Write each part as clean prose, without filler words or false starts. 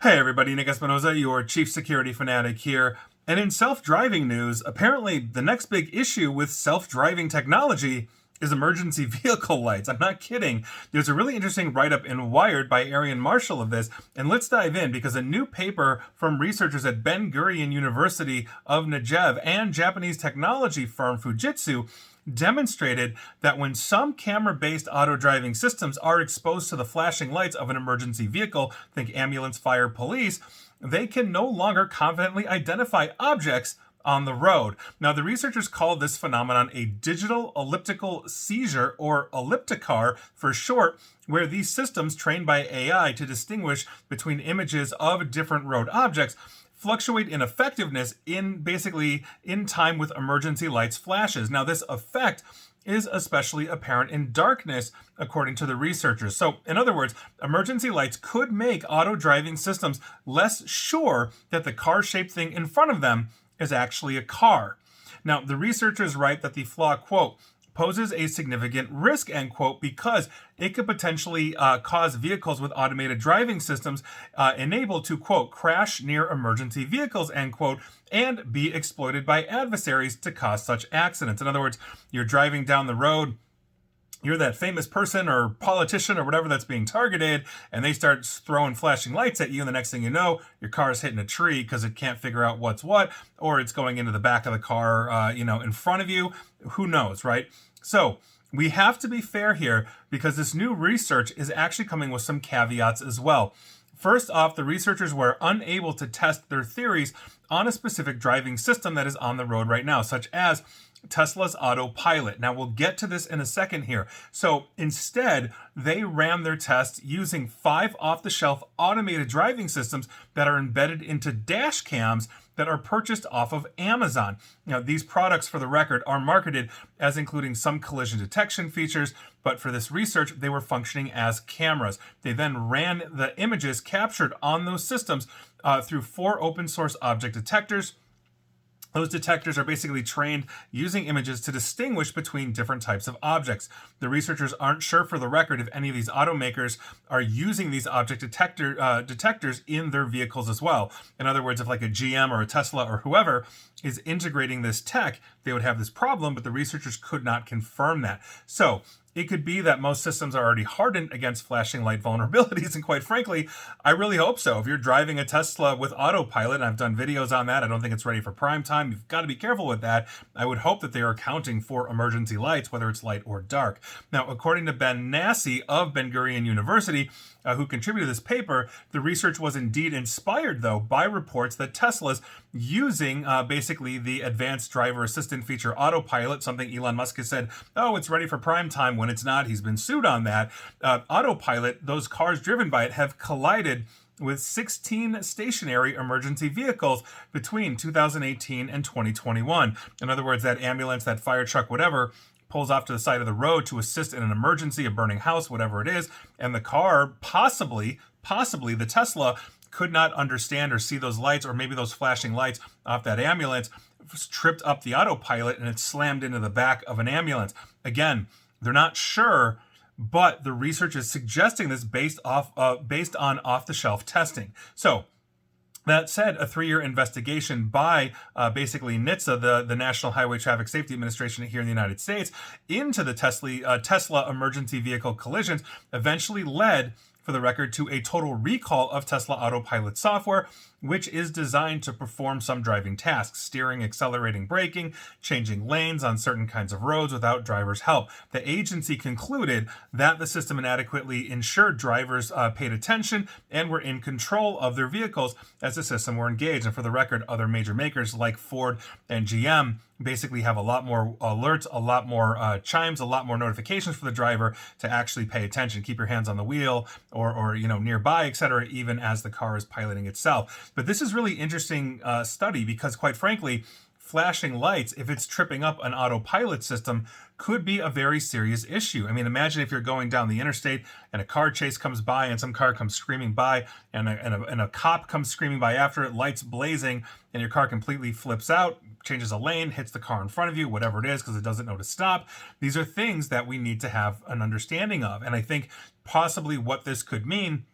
Hey everybody, Nick Espinoza, your chief security fanatic here. And in self-driving news, apparently the next big issue with self-driving technology is emergency vehicle lights. I'm not kidding. There's a really interesting write-up in Wired by Arian Marshall of this, and let's dive in because a new paper from researchers at Ben Gurion University of Negev and Japanese technology firm Fujitsu demonstrated that when some camera-based auto-driving systems are exposed to the flashing lights of an emergency vehicle, think ambulance, fire, police, they can no longer confidently identify objects on the road. Now, the researchers call this phenomenon a digital elliptical seizure, or ellipticar for short, where these systems trained by AI to distinguish between images of different road objects fluctuate in effectiveness in time with emergency lights flashes. Now, this effect is especially apparent in darkness, according to the researchers. So, in other words, emergency lights could make auto-driving systems less sure that the car-shaped thing in front of them is actually a car. Now, the researchers write that the flaw, quote, poses a significant risk, end quote, because it could potentially cause vehicles with automated driving systems enabled to, quote, crash near emergency vehicles, end quote, and be exploited by adversaries to cause such accidents. In other words, you're driving down the road, you're that famous person or politician or whatever that's being targeted, and they start throwing flashing lights at you, and the next thing you know, your car is hitting a tree because it can't figure out what's what, or it's going into the back of the car, in front of you. Who knows, right? So we have to be fair here because this new research is actually coming with some caveats as well. First off, the researchers were unable to test their theories on a specific driving system that is on the road right now, such as Tesla's autopilot. Now, we'll get to this in a second here. So instead, they ran their tests using 5 off-the-shelf automated driving systems that are embedded into dash cams that are purchased off of Amazon. Now, these products, for the record, are marketed as including some collision detection features, but for this research, they were functioning as cameras. They then ran the images captured on those systems through 4 open source object detectors. Those detectors are basically trained using images to distinguish between different types of objects. The researchers aren't sure, for the record, if any of these automakers are using these object detectors in their vehicles as well. In other words, if like a GM or a Tesla or whoever is integrating this tech, they would have this problem, but the researchers could not confirm that. So it could be that most systems are already hardened against flashing light vulnerabilities, and quite frankly, I really hope so. If you're driving a Tesla with autopilot, and I've done videos on that, I don't think it's ready for prime time. You've got to be careful with that. I would hope that they are accounting for emergency lights, whether it's light or dark. Now, according to Ben Nassi of Ben Gurion University, who contributed this paper, the research was indeed inspired, though, by reports that Tesla's using basically the advanced driver assistant feature autopilot, something Elon Musk has said, oh, it's ready for prime time, when it's not. He's been sued on that. Autopilot, those cars driven by it, have collided with 16 stationary emergency vehicles between 2018 and 2021. In other words, that ambulance, that fire truck, whatever, pulls off to the side of the road to assist in an emergency, a burning house, whatever it is, and the car, possibly the Tesla, could not understand or see those lights, or maybe those flashing lights off that ambulance, tripped up the autopilot, and it slammed into the back of an ambulance. Again, they're not sure, but the research is suggesting this based on off-the-shelf testing. So, that said, a 3-year investigation by basically NHTSA, the National Highway Traffic Safety Administration here in the United States, into the Tesla emergency vehicle collisions eventually led, for the record, to a total recall of Tesla autopilot software, which is designed to perform some driving tasks: steering, accelerating, braking, changing lanes on certain kinds of roads without drivers' help. The agency concluded that the system inadequately ensured drivers paid attention and were in control of their vehicles as the system were engaged. And for the record, other major makers like Ford and GM basically have a lot more alerts, a lot more chimes, a lot more notifications for the driver to actually pay attention, keep your hands on the wheel or nearby, etc., even as the car is piloting itself. But this is really interesting study because, quite frankly, flashing lights, if it's tripping up an autopilot system, could be a very serious issue. I mean, imagine if you're going down the interstate and a car chase comes by and some car comes screaming by and a cop comes screaming by after it, lights blazing, and your car completely flips out, changes a lane, hits the car in front of you, whatever it is, because it doesn't know to stop. These are things that we need to have an understanding of. And I think possibly what this could mean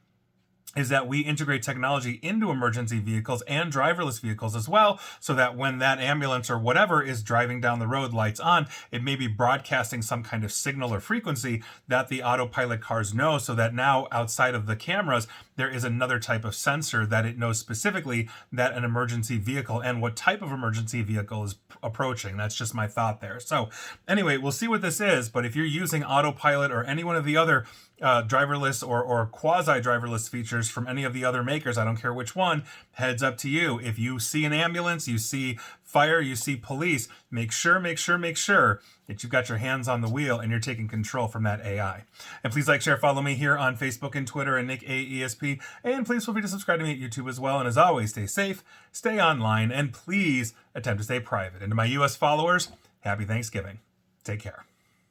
is that we integrate technology into emergency vehicles and driverless vehicles as well, so that when that ambulance or whatever is driving down the road, lights on, it may be broadcasting some kind of signal or frequency that the autopilot cars know, so that now outside of the cameras, there is another type of sensor that it knows specifically that an emergency vehicle and what type of emergency vehicle is approaching. That's just my thought there. So anyway, we'll see what this is, but if you're using autopilot or any one of the other driverless or quasi-driverless features from any of the other makers, I don't care which one, heads up to you. If you see an ambulance, you see fire, you see police, make sure that you've got your hands on the wheel and you're taking control from that AI. And please like, share, follow me here on Facebook and Twitter at Nick AESP. And please feel free to subscribe to me at YouTube as well. And as always, stay safe, stay online, and please attempt to stay private. And to my US followers, happy Thanksgiving. Take care.